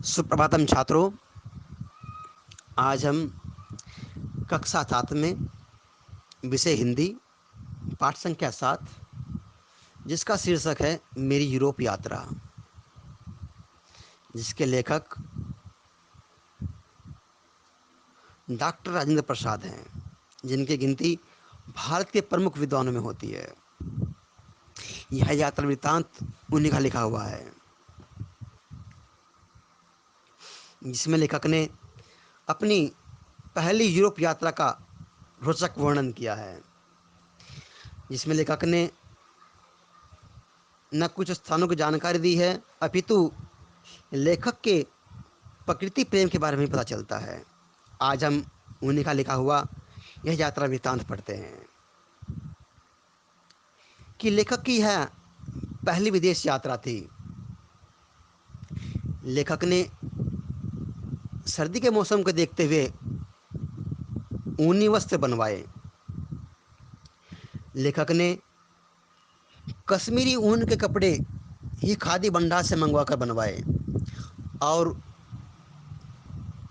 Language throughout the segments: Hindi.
सुप्रभातम छात्रों। आज हम कक्षा 7 में विषय हिंदी पाठ संख्या 7, जिसका शीर्षक है मेरी यूरोप यात्रा, जिसके लेखक डॉक्टर राजेंद्र प्रसाद हैं, जिनकी गिनती भारत के प्रमुख विद्वानों में होती है। यह यात्रा वृत्तांत उन्हीं का लिखा हुआ है, जिसमें लेखक ने अपनी पहली यूरोप यात्रा का रोचक वर्णन किया है। जिसमें लेखक ने न कुछ स्थानों की जानकारी दी है, अपितु लेखक के प्रकृति प्रेम के बारे में पता चलता है। आज हम उन्हीं का लिखा हुआ यह यात्रा वृत्तांत पढ़ते हैं कि लेखक की यह पहली विदेश यात्रा थी। लेखक ने सर्दी के मौसम को देखते हुए ऊनी वस्त्र बनवाए। लेखक ने कश्मीरी ऊन के कपड़े ही खादी भंडार से मंगवाकर बनवाए, और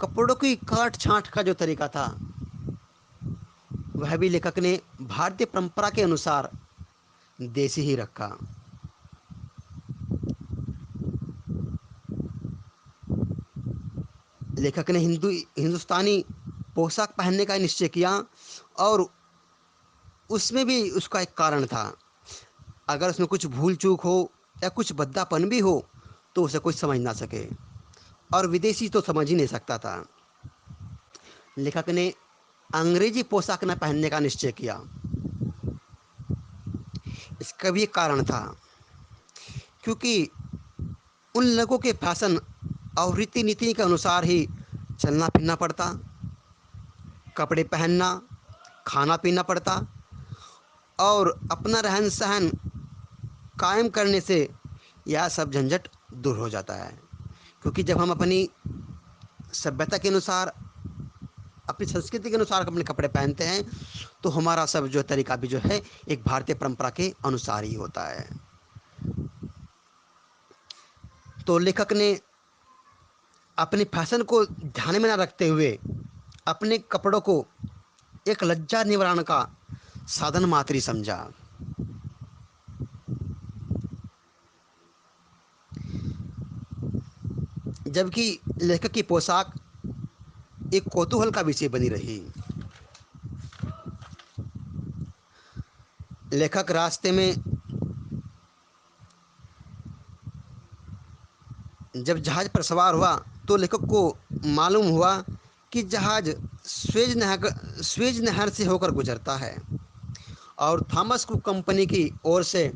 कपड़ों की काट छांट का जो तरीका था वह भी लेखक ने भारतीय परंपरा के अनुसार देसी ही रखा। लेखक ने हिंदुस्तानी पोशाक पहनने का निश्चय किया, और उसमें भी उसका एक कारण था। अगर उसमें कुछ भूल चूक हो या कुछ भद्दापन भी हो तो उसे कोई समझ ना सके, और विदेशी तो समझ ही नहीं सकता था। लेखक ने अंग्रेजी पोशाक न पहनने का निश्चय किया। इसका भी एक कारण था, क्योंकि उन लोगों के फैशन और रीति नीति के अनुसार ही चलना फिरना पड़ता, कपड़े पहनना, खाना पीना पड़ता, और अपना रहन सहन कायम करने से यह सब झंझट दूर हो जाता है। क्योंकि जब हम अपनी सभ्यता के अनुसार, अपनी संस्कृति के अनुसार अपने कपड़े पहनते हैं तो हमारा सब जो तरीका भी जो है एक भारतीय परंपरा के अनुसार ही होता है। तो लेखक ने अपने फैशन को ध्यान में न रखते हुए अपने कपड़ों को एक लज्जा निवारण का साधन मात्र ही समझा। जबकि लेखक की पोशाक एक कौतूहल का विषय बनी रही। लेखक रास्ते में जब जहाज पर सवार हुआ तो लेखक को मालूम हुआ कि जहाज स्वेज नहर से होकर गुजरता है, और थॉमस कुक कंपनी की ओर से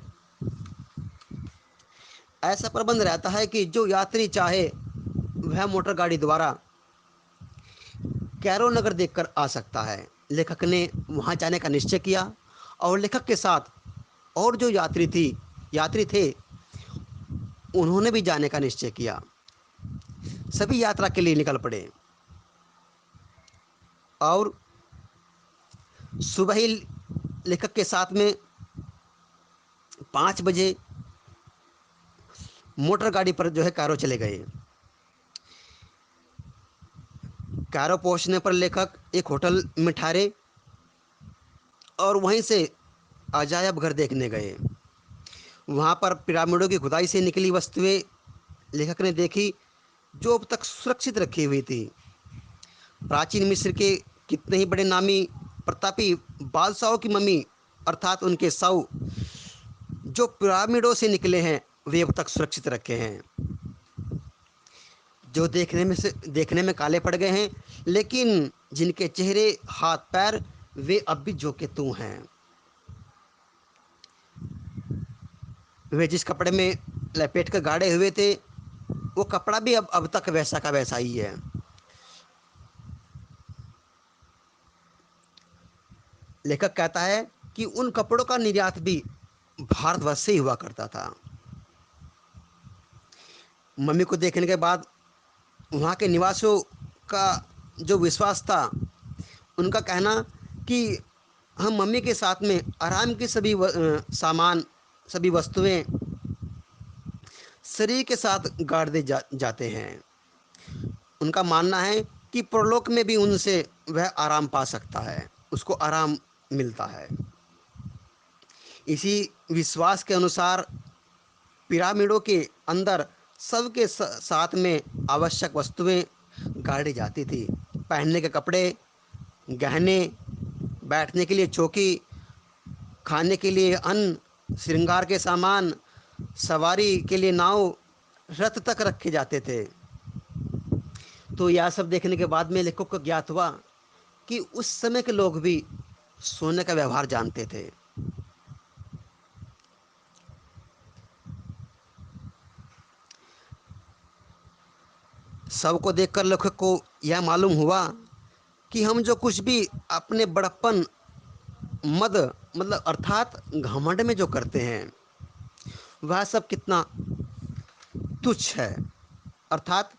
ऐसा प्रबंध रहता है कि जो यात्री चाहे वह मोटर गाड़ी द्वारा कैरो नगर देखकर आ सकता है। लेखक ने वहां जाने का निश्चय किया, और लेखक के साथ और जो यात्री थे उन्होंने भी जाने का निश्चय किया। सभी यात्रा के लिए निकल पड़े, और सुबह ही लेखक के साथ में 5 बजे मोटर गाड़ी पर जो है कैरो चले गए। कैरो पहुंचने पर लेखक एक होटल में ठहरे और वहीं से अजायब घर देखने गए। वहां पर पिरामिडों की खुदाई से निकली वस्तुएं लेखक ने देखी, जो अब तक सुरक्षित रखी हुई थी। प्राचीन मिस्र के कितने ही बड़े नामी प्रतापी बादशाहों की मम्मी अर्थात उनके शव जो पिरामिडों से निकले हैं वे अब तक सुरक्षित रखे हैं, जो देखने में काले पड़ गए हैं, लेकिन जिनके चेहरे हाथ पैर वे अब भी जो के त्यों हैं। वे जिस कपड़े में लपेट कर गाड़े हुए थे वो कपड़ा भी अब तक वैसा का वैसा ही है। लेखक कहता है कि उन कपड़ों का निर्यात भी भारतवर्ष से ही हुआ करता था। मम्मी को देखने के बाद वहाँ के निवासियों का जो विश्वास था, उनका कहना कि हम मम्मी के साथ में आराम की सामान, सभी वस्तुएं शरीर के साथ गाड़ दे जाते हैं। उनका मानना है कि परलोक में भी उनसे वह आराम पा सकता है, उसको आराम मिलता है। इसी विश्वास के अनुसार पिरामिडों के अंदर सबके साथ में आवश्यक वस्तुएं गाड़ी जाती थी। पहनने के कपड़े, गहने, बैठने के लिए चौकी, खाने के लिए अन्न, श्रृंगार के सामान, सवारी के लिए नाव, रथ तक रखे जाते थे। तो यह सब देखने के बाद में लेखक को ज्ञात हुआ कि उस समय के लोग भी सोने का व्यवहार जानते थे। सबको देखकर लेखक को यह मालूम हुआ कि हम जो कुछ भी अपने बड़प्पन, मद मतलब अर्थात घमंड में जो करते हैं वह सब कितना तुच्छ है, अर्थात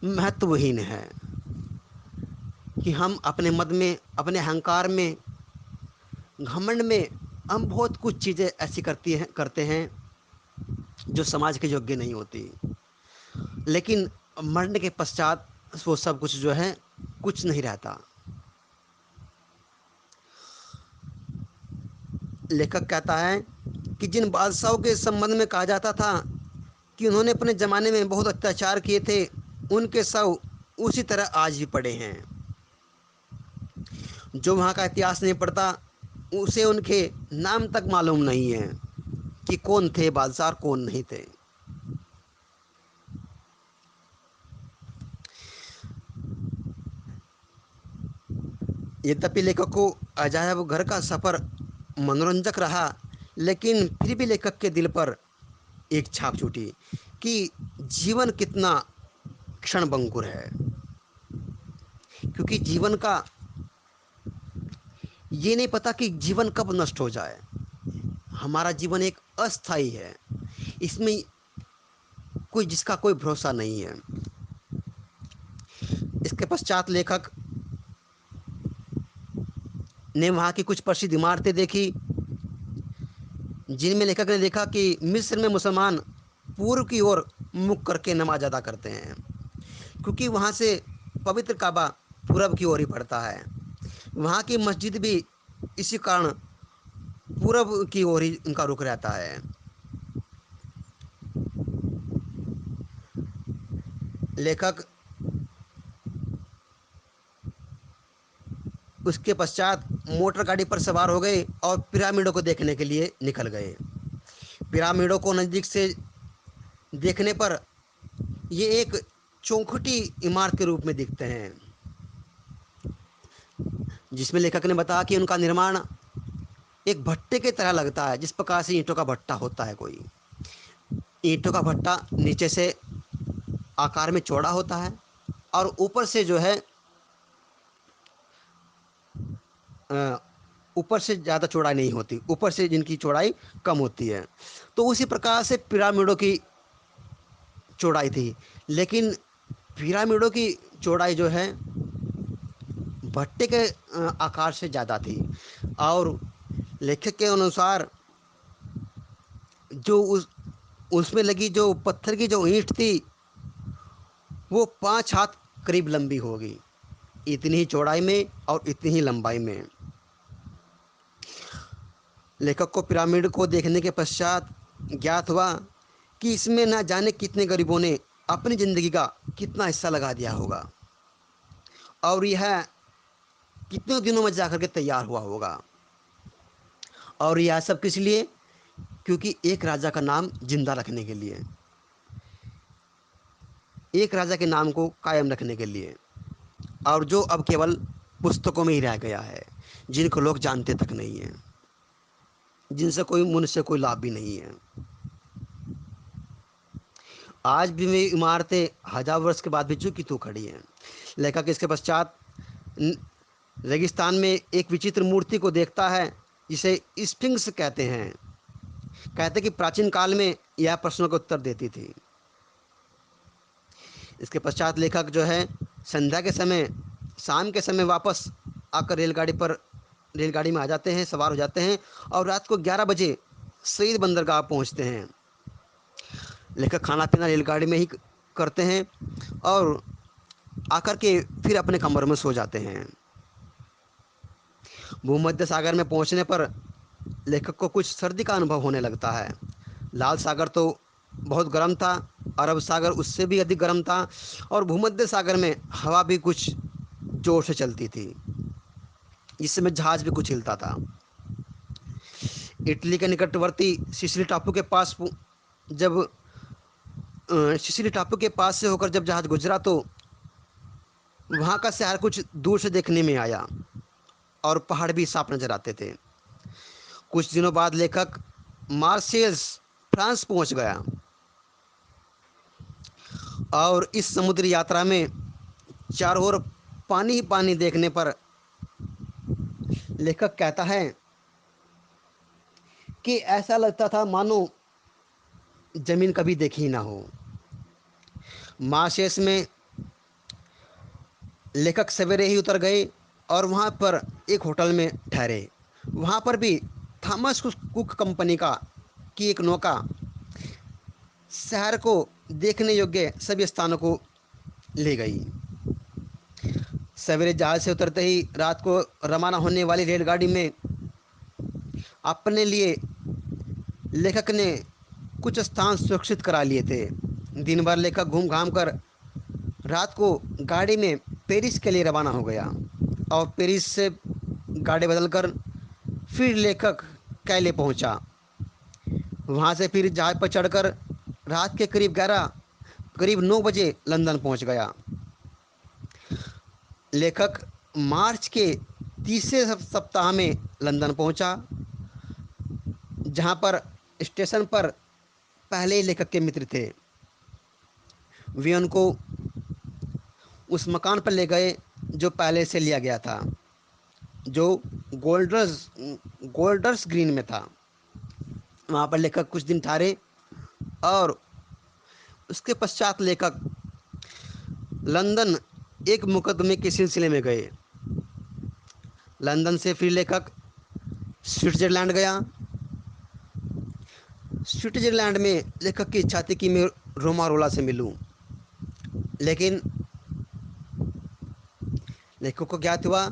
महत्वहीन है। कि हम अपने मद में, अपने अहंकार में, घमंड में हम बहुत कुछ चीज़ें ऐसी करते हैं जो समाज के योग्य नहीं होती, लेकिन मरने के पश्चात वो सब कुछ जो है कुछ नहीं रहता। लेखक कहता है कि जिन बादशाहों के संबंध में कहा जाता था कि उन्होंने अपने ज़माने में बहुत अत्याचार किए थे, उनके शव उसी तरह आज भी पड़े हैं। जो वहाँ का इतिहास नहीं पढ़ता उसे उनके नाम तक मालूम नहीं है कि कौन थे बादशाह और कौन नहीं थे। यद्यपि लेखक को अजायब घर का सफ़र मनोरंजक रहा, लेकिन फिर भी लेखक के दिल पर एक छाप छूटी कि जीवन कितना क्षणभंगुर है। क्योंकि जीवन का ये नहीं पता कि जीवन कब नष्ट हो जाए। हमारा जीवन एक अस्थाई है, इसमें कोई जिसका कोई भरोसा नहीं है। इसके पश्चात लेखक ने वहाँ की कुछ प्रसिद्ध इमारतें देखी, जिनमें लेखक ने देखा कि मिस्र में मुसलमान पूर्व की ओर मुख करके नमाज अदा करते हैं, क्योंकि वहाँ से पवित्र काबा पूरब की ओर ही पड़ता है। वहाँ की मस्जिद भी इसी कारण पूरब की ओर ही उनका रुख रहता है। लेखक उसके पश्चात मोटर गाड़ी पर सवार हो गए और पिरामिडों को देखने के लिए निकल गए। पिरामिडों को नज़दीक से देखने पर ये एक चौखटी इमारत के रूप में दिखते हैं, जिसमें लेखक ने बताया कि उनका निर्माण एक भट्टे की तरह लगता है, जिस प्रकार से ईंटों का भट्टा होता है। कोई ईंटों का भट्टा नीचे से आकार में चौड़ा होता है और ऊपर से जो है ऊपर से ज़्यादा चौड़ाई नहीं होती, ऊपर से जिनकी चौड़ाई कम होती है। तो उसी प्रकार से पिरामिडों की चौड़ाई थी, लेकिन पिरामिडों की चौड़ाई जो है भट्टे के आकार से ज़्यादा थी। और लेखक के अनुसार जो उसमें लगी जो पत्थर की जो ईंट थी वो 5 हाथ करीब लंबी होगी, इतनी ही चौड़ाई में और इतनी ही लंबाई में। लेखक को पिरामिड को देखने के पश्चात ज्ञात हुआ कि इसमें ना जाने कितने गरीबों ने अपनी ज़िंदगी का कितना हिस्सा लगा दिया होगा और यह कितने दिनों में जाकर के तैयार हुआ होगा। और यह सब किस लिए? क्योंकि एक राजा का नाम जिंदा रखने के लिए, एक राजा के नाम को कायम रखने के लिए, और जो अब केवल पुस्तकों में ही रह गया है, जिनको लोग जानते तक नहीं हैं, जिनसे कोई मनुष्य कोई लाभ भी नहीं है। आज भी वे इमारतें 1000 वर्ष के बाद भी चूकी तू खड़ी हैं। लेखक इसके पश्चात रेगिस्तान में एक विचित्र मूर्ति को देखता है जिसे स्फिंक्स कहते हैं। कहते कि प्राचीन काल में यह प्रश्नों का उत्तर देती थी। इसके पश्चात लेखक जो है संध्या के समय, शाम के समय वापस आकर रेलगाड़ी में आ जाते हैं, सवार हो जाते हैं और रात को 11 बजे शहीद बंदरगाह पहुंचते हैं। लेखक खाना पीना रेलगाड़ी में ही करते हैं और आकर के फिर अपने कमरे में सो जाते हैं। भूमध्य सागर में पहुंचने पर लेखक को कुछ सर्दी का अनुभव होने लगता है। लाल सागर तो बहुत गर्म था, अरब सागर उससे भी अधिक गर्म था और भूमध्य सागर में हवा भी कुछ जोर से चलती थी, जिसमें जहाज भी कुछ हिलता था। इटली के निकटवर्ती सिसिली टापू के पास जब सिसिली टापू के पास से होकर जब जहाज गुजरा तो वहाँ का शहर कुछ दूर से देखने में आया और पहाड़ भी साफ नजर आते थे। कुछ दिनों बाद लेखक मार्सेल्स फ्रांस पहुंच गया और इस समुद्री यात्रा में चारों ओर पानी ही पानी देखने पर लेखक कहता है कि ऐसा लगता था मानो जमीन कभी देखी ना हो। मार्सेल्स में लेखक सवेरे ही उतर गए और वहाँ पर एक होटल में ठहरे। वहाँ पर भी थॉमस कुक कंपनी की एक नौका शहर को देखने योग्य सभी स्थानों को ले गई। सवेरे जहाज से उतरते ही रात को रवाना होने वाली रेलगाड़ी में अपने लिए लेखक ने कुछ स्थान सुरक्षित करा लिए थे। दिन भर लेखक घूम घाम कर रात को गाड़ी में पेरिस के लिए रवाना हो गया और पेरिस से गाड़ी बदलकर फिर लेखक कैले पहुंचा। वहां से फिर जहाज पर चढ़कर रात के करीब 9 बजे लंदन पहुंच गया। लेखक मार्च के तीसरे सप्ताह में लंदन पहुंचा, जहां पर स्टेशन पर पहले ही लेखक के मित्र थे। वे उनको उस मकान पर ले गए जो पहले से लिया गया था, जो गोल्डर्स ग्रीन में था। वहाँ पर लेखक कुछ दिन ठहरे और उसके पश्चात लेखक लंदन एक मुकदमे के सिलसिले में गए। लंदन से फिर लेखक स्विट्जरलैंड गया। स्विट्जरलैंड में लेखक की इच्छा थी कि मैं रोमारोला से मिलूं, लेकिन लेखक को ज्ञात हुआ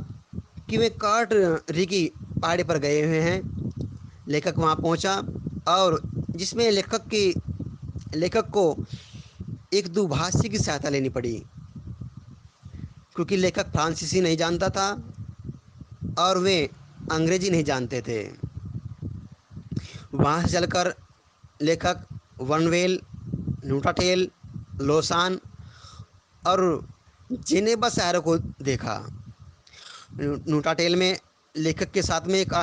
कि वे कार्ट रिकी पहाड़ी पर गए हुए हैं। लेखक वहां पहुंचा और जिसमें लेखक को एक दुभाषी की सहायता लेनी पड़ी, क्योंकि लेखक फ्रांसीसी नहीं जानता था और वे अंग्रेजी नहीं जानते थे। वहाँ से चलकर लेखक वनवेल, न्यूटाटेल, लोसान और जेनेवा शहरों को देखा। न्यूटाटेल में लेखक के साथ में एक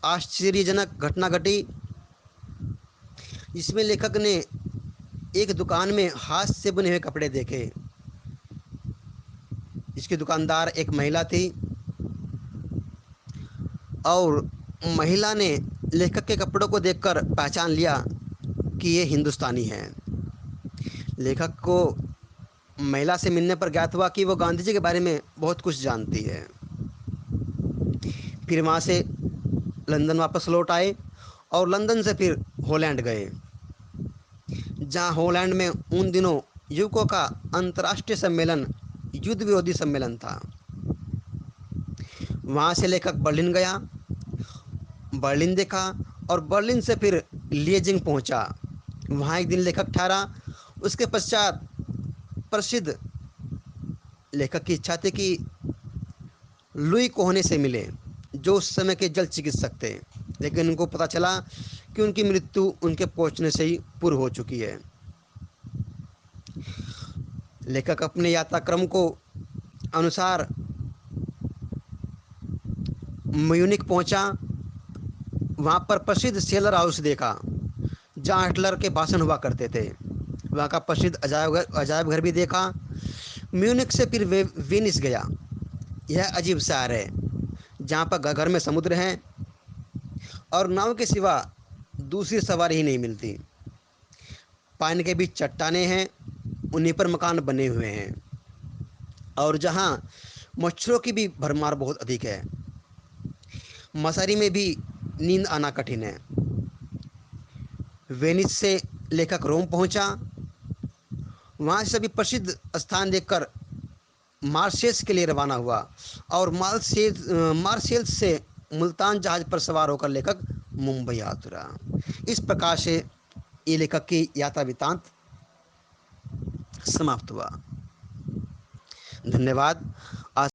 आश्चर्यजनक घटना घटी, जिसमें लेखक ने एक दुकान में हाथ से बुने हुए कपड़े देखे। इसकी दुकानदार एक महिला थी और महिला ने लेखक के कपड़ों को देखकर पहचान लिया कि ये हिंदुस्तानी है। लेखक को महिला से मिलने पर ज्ञात हुआ कि वो गांधी जी के बारे में बहुत कुछ जानती है। फिर वहाँ से लंदन वापस लौट आए और लंदन से फिर हॉलैंड गए, जहाँ हॉलैंड में उन दिनों युवकों का अंतर्राष्ट्रीय सम्मेलन युद्ध विरोधी सम्मेलन था। वहाँ से लेखक बर्लिन गया, बर्लिन देखा और बर्लिन से फिर लिएजिंग पहुँचा। वहाँ एक दिन लेखक ठहरा। उसके पश्चात प्रसिद्ध लेखक की इच्छा थी कि लुई कोहने से मिले, जो उस समय के जल चिकित्सक थे, लेकिन उनको पता चला कि उनकी मृत्यु उनके पहुंचने से ही पूर्व हो चुकी है। लेखक अपने यात्रा क्रम को अनुसार म्यूनिक पहुंचा। वहाँ पर प्रसिद्ध सेलर हाउस देखा, जहाँ हिटलर के भाषण हुआ करते थे। वहाँ का प्रसिद्ध अजायब घर भी देखा। म्यूनिक से फिर वेनिस गया। यह अजीब शहर है, जहाँ पर घर में समुद्र है और नाव के सिवा दूसरी सवारी ही नहीं मिलती। पानी के बीच चट्टानें हैं, उन्हीं पर मकान बने हुए हैं और जहाँ मच्छरों की भी भरमार बहुत अधिक है। मसारी में भी नींद आना कठिन है। वेनिस से लेखक रोम पहुंचा। वहाँ से सभी प्रसिद्ध स्थान देखकर मार्सेल्स के लिए रवाना हुआ और मार्सेल्स से मुल्तान जहाज पर सवार होकर लेखक मुंबई आ उतरा। इस प्रकार से ये लेखक की यात्रा वृत्तांत समाप्त हुआ। धन्यवाद।